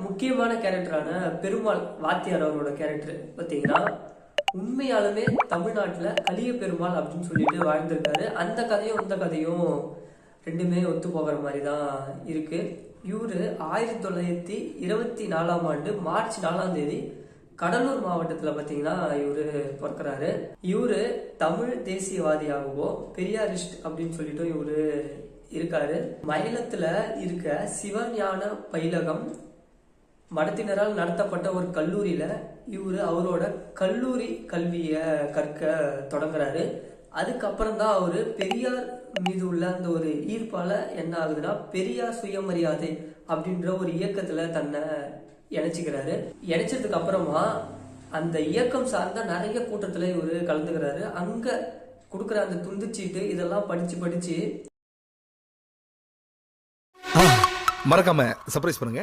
முக்கியமான கேரக்டரான பெருமாள் வாத்தியார் அவரோட கேரக்டர் பார்த்தீங்கன்னா உண்மையாலுமே தமிழ்நாட்டுல கலிய பெருமாள் அப்படின்னு சொல்லிட்டு வாழ்ந்திருக்காரு. அந்த கதையும் இந்த கதையும் ரெண்டுமே ஒத்து போகிற மாதிரி தான் இருக்கு. இவரு 1924 மார்ச் 4 கடலூர் மாவட்டத்துல பாத்தீங்கன்னா இவரு பிறக்கிறாரு. இவரு தமிழ் தேசியவாதியாகவோ பெரியாரிஸ்ட் அப்படின்னு சொல்லிட்டு இவரு இருக்காரு. மயிலத்துல இருக்க சிவஞான பயிலகம் மடத்தினரால் நடத்தப்பட்ட ஒரு கல்லூரியில இவரு அவரோட கல்லூரி கல்விய கற்க தொடங்குறாரு. அதுக்கப்புறம் தான் அவரு பெரியார் மீது உள்ள அந்த ஒரு ஈர்ப்பால என்ன ஆகுதுன்னா பெரியார் சுயமரியாதை அப்படின்ற ஒரு இயக்கத்துல தன்னை இணைச்சிக்கிறாரு. இணைச்சதுக்கு அப்புறமா அந்த இயக்கம் சார்ந்த நிறைய கூட்டத்துல இவரு கலந்துக்கிறாரு. அங்க கொடுக்குற அந்த துண்டுச்சீட்டு இதெல்லாம் படிச்சு மறக்காம சர்ப்ரைஸ் பண்ணுங்க.